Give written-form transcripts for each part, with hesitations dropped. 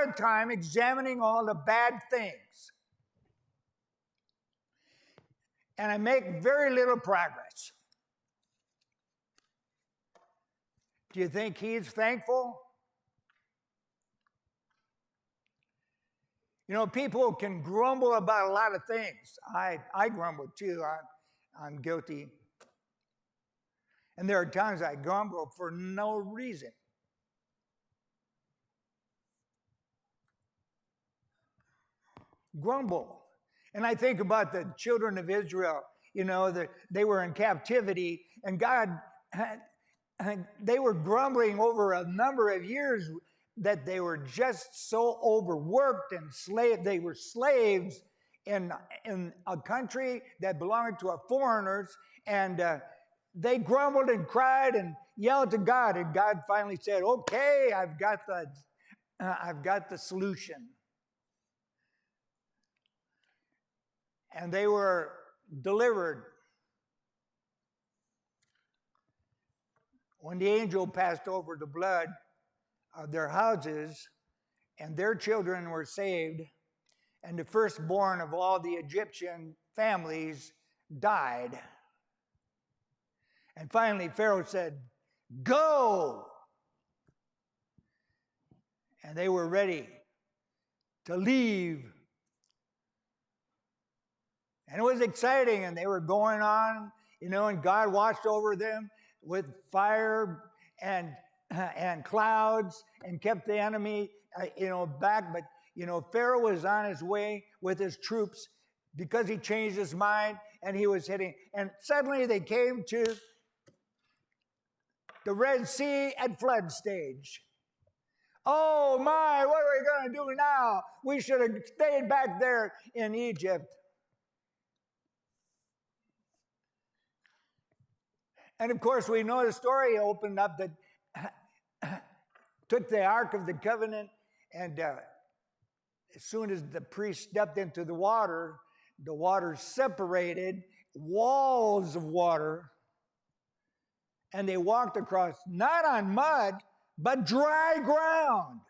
lot of time examining all the bad things. And I make very little progress. Do you think he's thankful? You know, people can grumble about a lot of things. I grumble too. I'm guilty. And there are times I grumble for no reason. Grumble. And I think about the children of Israel. You know, they were in captivity, and God, they were grumbling over a number of years that they were just so overworked and they were slaves in a country that belonged to foreigners, and they grumbled and cried and yelled to God, and God finally said, "Okay, I've got the solution." And they were delivered. When the angel passed over the blood of their houses, and their children were saved, and the firstborn of all the Egyptian families died. And finally, Pharaoh said, "Go!" And they were ready to leave. And it was exciting, and they were going on, you know, and God watched over them with fire and clouds and kept the enemy, back. But, Pharaoh was on his way with his troops because he changed his mind, and he was hitting. And suddenly they came to the Red Sea at flood stage. Oh my, what are we going to do now? We should have stayed back there in Egypt. And of course, we know the story opened up that took the Ark of the Covenant, and as soon as the priest stepped into the water separated, walls of water, and they walked across, not on mud, but dry ground,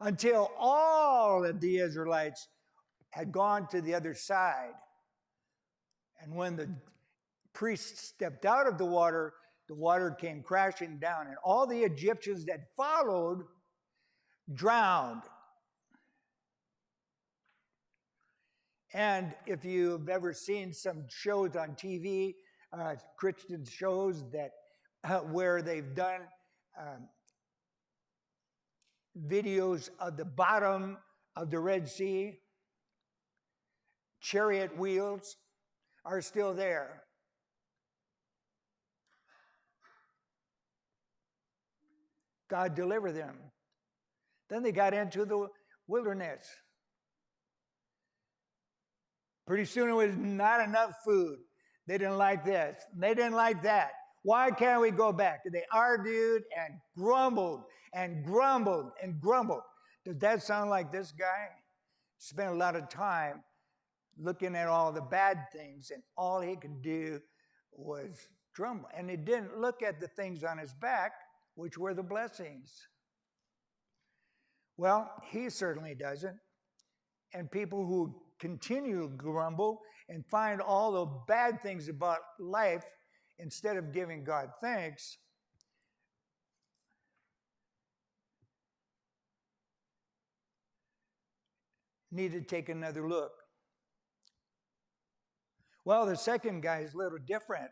until all of the Israelites had gone to the other side. And when the priest stepped out of the water came crashing down, and all the Egyptians that followed drowned. And if you've ever seen some shows on TV, Christian shows that where they've done videos of the bottom of the Red Sea, chariot wheels are still there. God delivered them. Then they got into the wilderness. Pretty soon it was not enough food. They didn't like this. They didn't like that. Why can't we go back? They argued and grumbled and grumbled and grumbled. Does that sound like this guy? Spent a lot of time looking at all the bad things, and all he could do was grumble. And he didn't look at the things on his back, which were the blessings. Well, he certainly doesn't. And people who continue to grumble and find all the bad things about life instead of giving God thanks, need to take another look. Well, the second guy is a little different.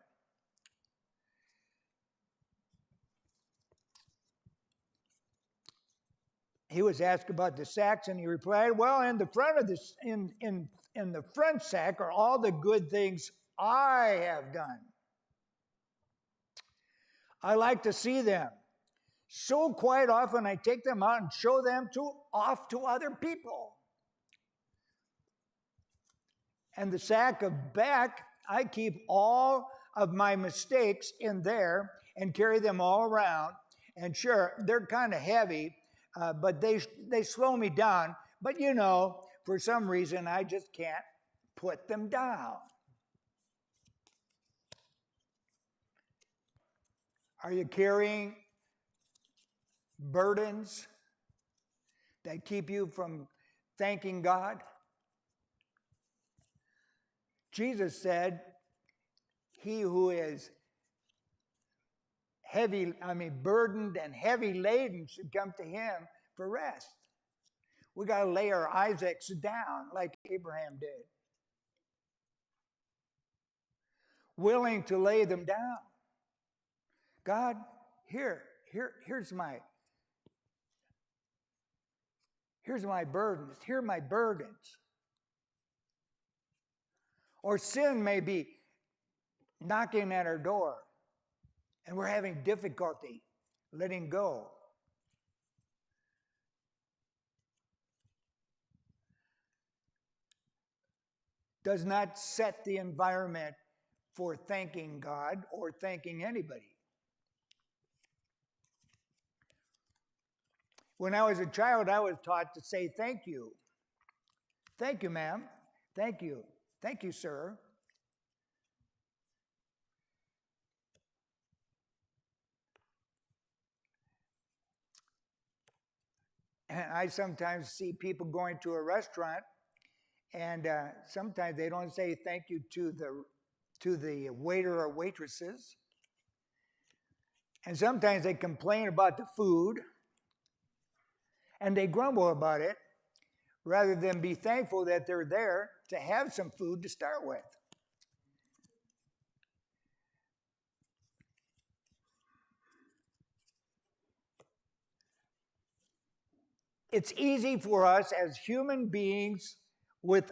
He was asked about the sacks, and he replied, "Well, in the front of this, in the front sack are all the good things I have done. I like to see them. So quite often I take them out and show them off to other people. And the sack of back, I keep all of my mistakes in there and carry them all around. And sure, they're kind of heavy, but they slow me down. But for some reason, I just can't put them down." Are you carrying burdens that keep you from thanking God? Jesus said, he who is burdened and heavy laden should come to him for rest. We got to lay our Isaacs down like Abraham did. Willing to lay them down. God, here's my burdens. Here are my burdens. Or sin may be knocking at our door, and we're having difficulty letting go. Does not set the environment for thanking God or thanking anybody. When I was a child, I was taught to say thank you. Thank you, ma'am. Thank you. Thank you, sir. And I sometimes see people going to a restaurant, and sometimes they don't say thank you to the waiter or waitresses. And sometimes they complain about the food, and they grumble about it, rather than be thankful that they're there to have some food to start with. It's easy for us as human beings to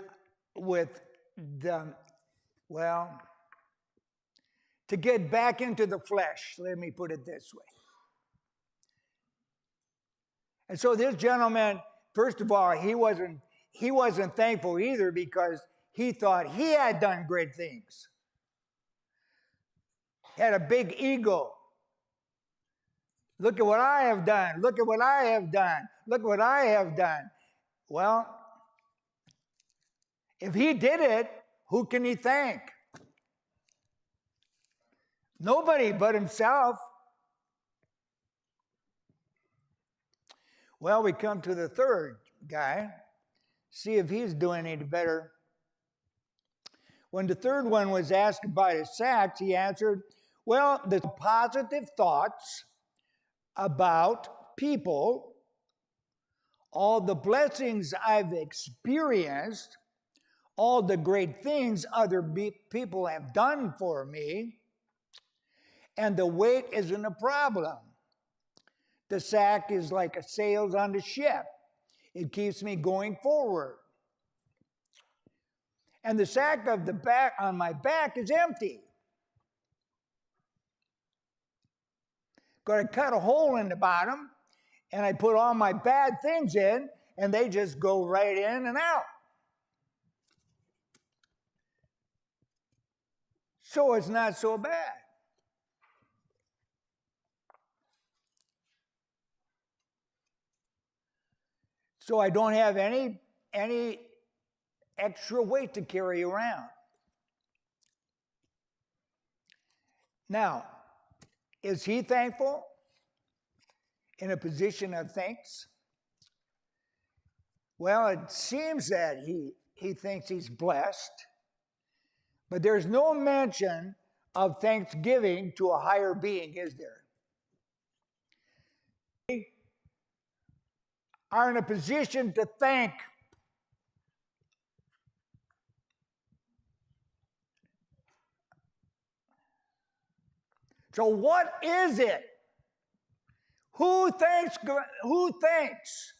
get back into the flesh, let me put it this way. And so this gentleman, first of all, he wasn't thankful either, because he thought he had done great things. Had a big ego. Look at what I have done. Look at what I have done. Look what I have done. Well, if he did it, who can he thank? Nobody but himself. Well, we come to the third guy. See if he's doing any better. When the third one was asked about his sacks, he answered, well, the positive thoughts about people, all the blessings I've experienced, all the great things other people have done for me, and the weight isn't a problem. The sack is like a sails on the ship. It keeps me going forward. And the sack of the back on my back is empty. Got to cut a hole in the bottom, and I put all my bad things in, and they just go right in and out. So it's not so bad. So I don't have any extra weight to carry around. Now, is he thankful? In a position of thanks? Well, it seems that he thinks he's blessed, but there's no mention of thanksgiving to a higher being, is there? We are in a position to thank. So what is it? Who thanks? Who thanks?